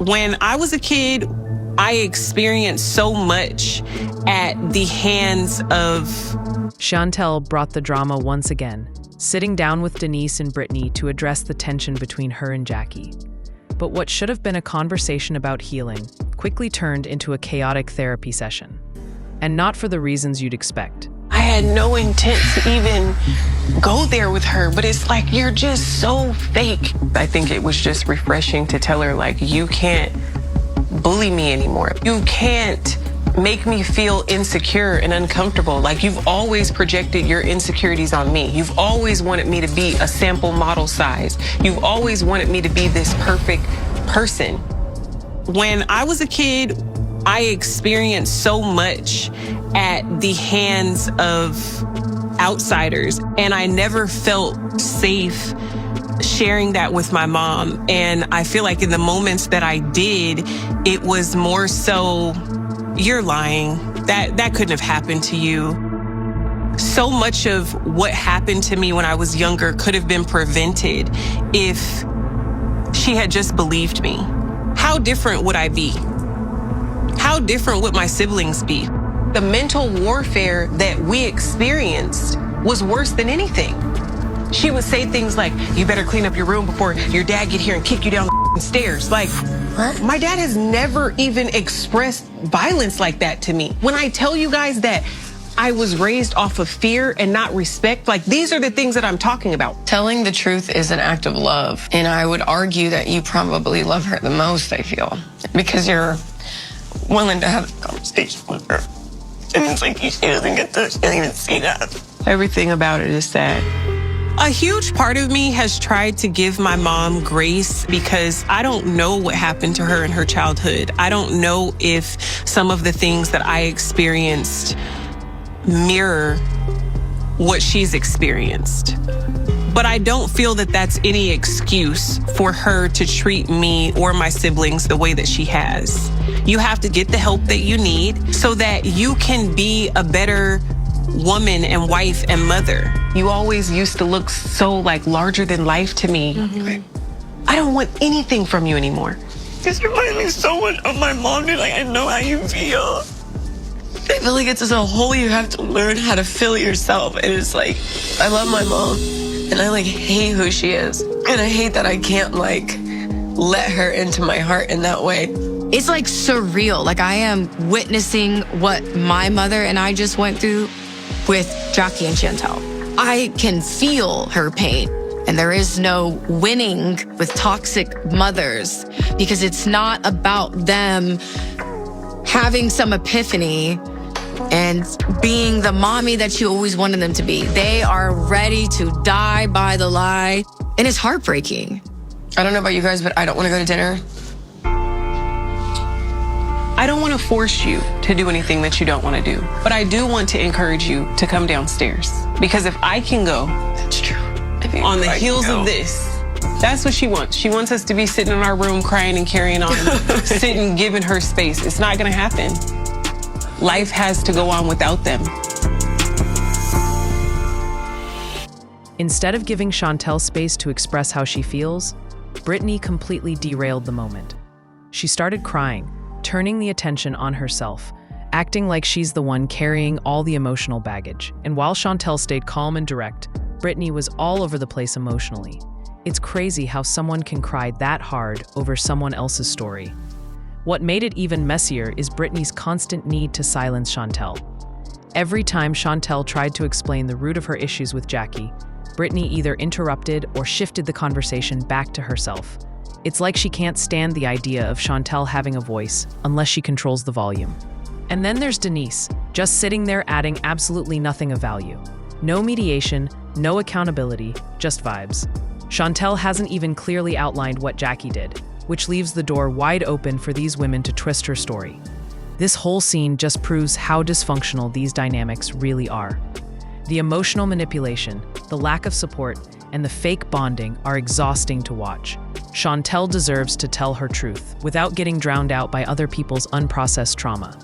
When I was a kid, I experienced so much at the hands of... Chantel brought the drama once again, sitting down with Denise and Brittany to address the tension between her and Jackie. But what should have been a conversation about healing quickly turned into a chaotic therapy session. And not for the reasons you'd expect. I had no intent to even go there with her, but it's like, you're just so fake. I think it was just refreshing to tell her, like, you can't bully me anymore. You can't make me feel insecure and uncomfortable. Like, you've always projected your insecurities on me. You've always wanted me to be a sample model size. You've always wanted me to be this perfect person. When I was a kid, I experienced so much at the hands of outsiders, and I never felt safe sharing that with my mom. And I feel like in the moments that I did, it was more so, you're lying. That couldn't have happened to you. So much of what happened to me when I was younger could have been prevented if she had just believed me. How different would I be? How different would my siblings be? The mental warfare that we experienced was worse than anything. She would say things like, you better clean up your room before your dad get here and kick you down the stairs. Like, what? My dad has never even expressed violence like that to me. When I tell you guys that I was raised off of fear and not respect, like, these are the things that I'm talking about. Telling the truth is an act of love. And I would argue that you probably love her the most, I feel, because you're willing to have a conversation with her. And it's like, she doesn't get to, she doesn't even see that. Everything about it is sad. A huge part of me has tried to give my mom grace because I don't know what happened to her in her childhood. I don't know if some of the things that I experienced mirror what she's experienced. But I don't feel that that's any excuse for her to treat me or my siblings the way that she has. You have to get the help that you need so that you can be a better woman and wife and mother. You always used to look so like larger than life to me. Mm-hmm. I don't want anything from you anymore. This reminds me so much of my mom, dude. Like, I know how you feel. I feel like it's as a whole, you have to learn how to feel yourself. And it's like, I love my mom and I like hate who she is. And I hate that I can't like let her into my heart in that way. It's like surreal. Like, I am witnessing what my mother and I just went through with Jackie and Chantel. I can feel her pain. And there is no winning with toxic mothers because it's not about them having some epiphany and being the mommy that you always wanted them to be. They are ready to die by the lie. And it's heartbreaking. I don't know about you guys, but I don't want to go to dinner. I don't want to force you to do anything that you don't want to do, but I do want to encourage you to come downstairs. Because if I can go, that's true. On the heels of this, that's what she wants. She wants us to be sitting in our room crying and carrying on, sitting, giving her space. It's not going to happen. Life has to go on without them. Instead of giving Chantel space to express how she feels, Brittany completely derailed the moment. She started crying, turning the attention on herself, acting like she's the one carrying all the emotional baggage. And while Chantel stayed calm and direct, Brittany was all over the place emotionally. It's crazy how someone can cry that hard over someone else's story. What made it even messier is Brittany's constant need to silence Chantel. Every time Chantel tried to explain the root of her issues with Jackie, Brittany either interrupted or shifted the conversation back to herself. It's like she can't stand the idea of Chantel having a voice unless she controls the volume. And then there's Denise, just sitting there adding absolutely nothing of value. No mediation, no accountability, just vibes. Chantel hasn't even clearly outlined what Jackie did, which leaves the door wide open for these women to twist her story. This whole scene just proves how dysfunctional these dynamics really are. The emotional manipulation, the lack of support, and the fake bonding are exhausting to watch. Chantel deserves to tell her truth without getting drowned out by other people's unprocessed trauma.